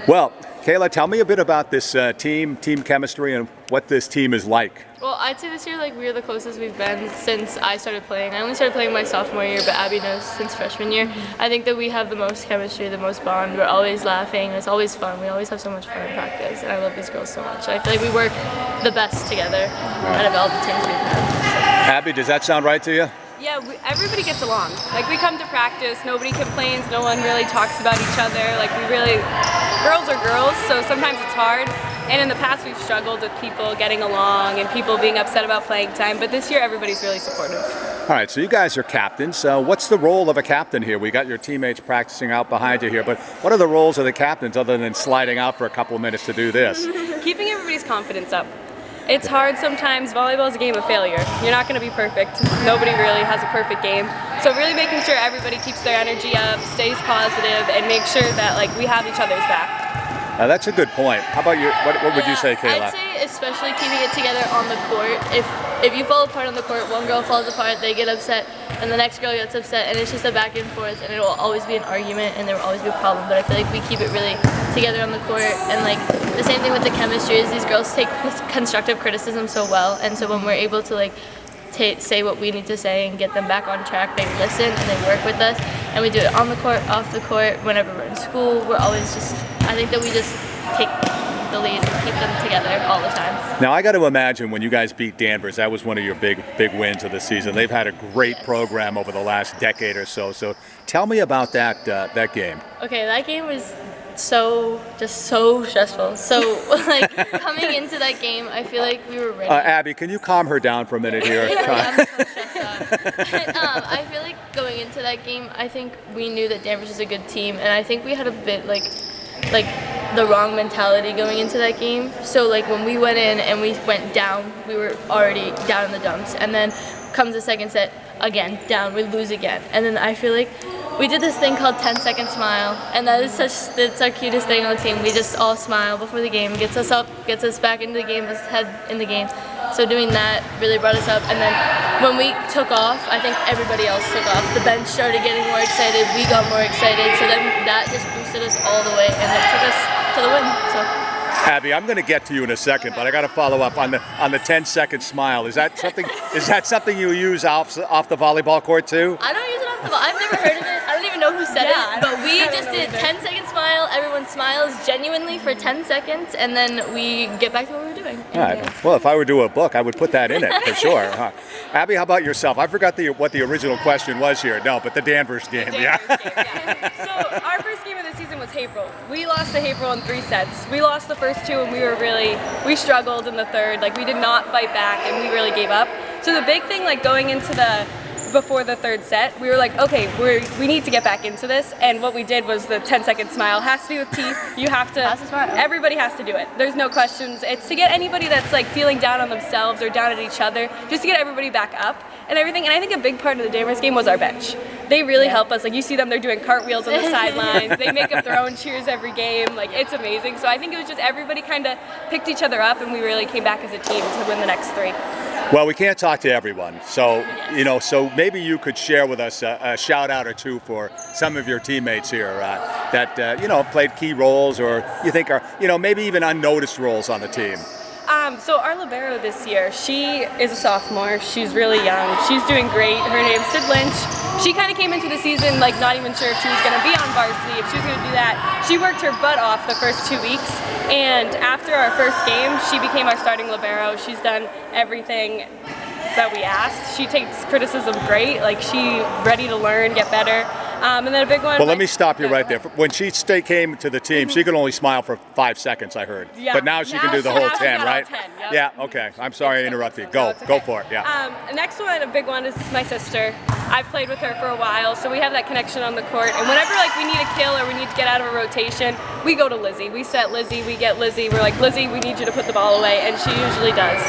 Well, Kayla, tell me a bit about this team chemistry, and what this team is like. Well, I'd say this year, we're the closest we've been since I started playing. I only started playing my sophomore year, but Abby knows since freshman year. I think that we have the most chemistry, the most bond. We're always laughing. It's always fun. We always have so much fun in practice, and I love these girls so much. I feel like we work the best together out of all the teams we've had. Abby, does that sound right to you? Yeah, everybody gets along. We come to practice, nobody complains, no one really talks about each other. Girls are girls, so sometimes it's hard. And in the past we've struggled with people getting along and people being upset about playing time, but this year everybody's really supportive. All right, so you guys are captains. What's the role of a captain here? We got your teammates practicing out behind you here, but what are the roles of the captains other than sliding out for a couple of minutes to do this? Keeping everybody's confidence up. It's hard sometimes. Volleyball is a game of failure. You're not going to be perfect. Nobody really has a perfect game. So really making sure everybody keeps their energy up, stays positive, and make sure that we have each other's back. That's a good point. How about you? What would you say, Kayla? I'd say especially keeping it together on the court. If you fall apart on the court, one girl falls apart, they get upset, and the next girl gets upset, and it's just a back and forth, and it will always be an argument, and there will always be a problem. But I feel like we keep it really together on the court, and the same thing with the chemistry is these girls take constructive criticism so well, and so when we're able to say what we need to say and get them back on track, they listen and they work with us, and we do it on the court, off the court, whenever we're in school. We're always I think that we just take the lead and keep them together all the time. Now I got to imagine when you guys beat Danvers, that was one of your big wins of the season. They've had a great program over the last decade or so. So tell me about that game. Okay, that game was so stressful. So coming into that game, I feel like we were ready. Abby, can you calm her down for a minute here? I'm so stressed out. I feel like going into that game, I think we knew that Danvers was a good team, and I think we had a bit the wrong mentality going into that game. So when we went in and we went down, we were already down in the dumps, and then comes the second set, again down, we lose again, and then I feel like we did this thing called 10-second smile, and it's our cutest thing on the team. We just all smile before the game, gets us up, gets us back into the game, us head in the game. So doing that really brought us up, and then when we took off, I think everybody else took off. The bench started getting more excited, we got more excited, so then that just boosted us all the way, and it took us to the win. So. Abby, I'm going to get to you in a second, but I got to follow up on the 10-second smile. Is that something you use off the volleyball court too? I don't use it off the ball. I've never heard of it. I don't even know who said it, but we just did 10-second smile. Everyone smiles genuinely for 10 seconds, and then we get back to what we were doing. All right. Well, if I were to do a book, I would put that in it for sure. Abby, how about yourself? I forgot what the original question was here. No, but the Danvers game. Game, yeah. So our first game of the season was Haverhill. We lost to Haverhill in 3 sets. We lost the first 2, and we struggled in the third. We did not fight back, and we really gave up. So the big thing, going into before the third set, we were okay, we need to get back into this, and what we did was the 10-second smile. Has to be with teeth. You have to, everybody has to do it. There's no questions. It's to get anybody that's feeling down on themselves or down at each other, just to get everybody back up and everything. And I think a big part of the Danvers game was our bench. They really help us. You see them, they're doing cartwheels on the sidelines. They make up their own cheers every game. It's amazing. So I think it was just everybody kind of picked each other up, and we really came back as a team to win the next 3. Well, we can't talk to everyone, so so maybe you could share with us a shout out or two for some of your teammates here that played key roles, or you think are maybe even unnoticed roles on the team. So our libero this year, she is a sophomore. She's really young. She's doing great. Her name's Sid Lynch. She kind of came into the season not even sure if she was going to be on varsity, if she was going to do that. She worked her butt off the first 2 weeks, and after our first game, she became our starting libero. She's done everything that we asked. She takes criticism great. She's ready to learn, get better. And then a big one. Well, let me stop you right there. When she came to the team, she could only smile for 5 seconds, I heard. Yeah. But now she can do the whole 10, right? 10, yep. Yeah. Okay. I'm sorry I interrupted you. Go for it. Yeah. The next one, a big one, is my sister. I've played with her for a while, so we have that connection on the court. And whenever we need a kill or we need to get out of a rotation, we go to Lizzie. We set Lizzie. We get Lizzie. We're Lizzie, we need you to put the ball away, and she usually does.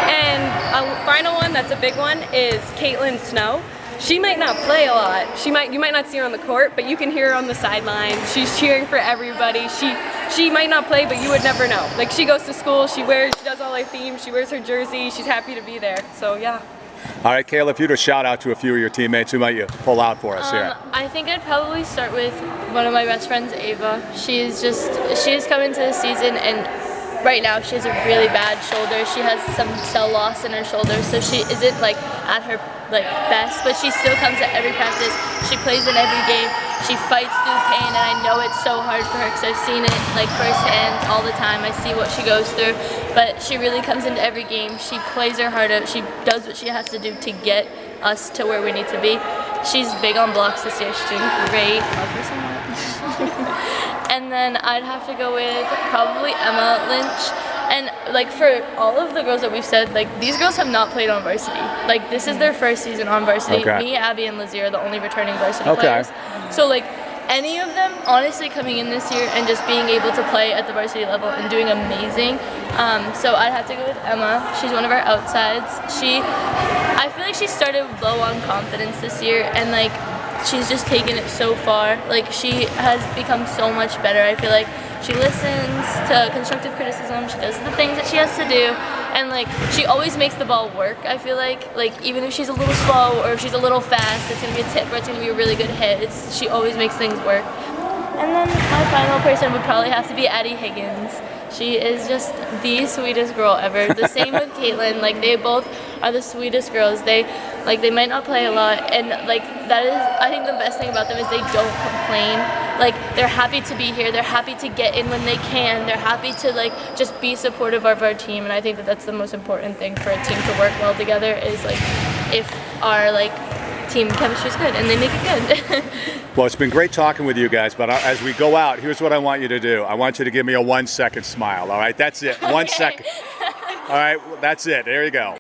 And a final one that's a big one is Caitlin Snow. She might not play a lot. You might not see her on the court, but you can hear her on the sideline. She's cheering for everybody. She might not play, but you would never know. She goes to school, she does all her themes, she wears her jersey, she's happy to be there. So yeah. All right, Kayla, if you'd a shout out to a few of your teammates, who might you pull out for us here? I think I'd probably start with one of my best friends, Ava. She has come into the season, and right now she has a really bad shoulder. She has some cell loss in her shoulder, so she isn't like at her best, but she still comes at every practice. She plays in every game. She fights through pain, and I know it's so hard for her because I've seen it like firsthand all the time. I see what she goes through, but she really comes into every game. She plays her heart out. She does what she has to do to get us to where we need to be. She's big on blocks this year. She's doing great. Love her so much. And then I'd have to go with probably Emma Lynch. And like for all of the girls that we've said, like these girls have not played on varsity. Like this is their first season on varsity. Okay. Me, Abby, and Lizzie are the only returning varsity players. So like any of them, honestly, coming in this year and just being able to play at the varsity level and doing amazing. So I'd have to go with Emma. She's one of our outsides. I feel like she started low on confidence this year, and like she's just taken it so far. Like she has become so much better. I feel like she listens to constructive criticism. She does the things that she has to do, and like she always makes the ball work. I feel like even if she's a little slow or if she's a little fast, it's gonna be a tip or it's gonna be a really good hit. She always makes things work. And then my final person would probably have to be Addie Higgins. She is just the sweetest girl ever. The same with Caitlin. Like they both are the sweetest girls. They might not play a lot, and like that is, I think the best thing about them is they don't complain. Like they're happy to be here. They're happy to get in when they can. They're happy to like just be supportive of our team, and I think that that's the most important thing for a team to work well together is like if our team chemistry is good and they make it good. Well, it's been great talking with you guys, but as we go out, here's what I want you to do. I want you to give me a 1-second smile, all right? That's it, 1 second. All right, that's it, there you go.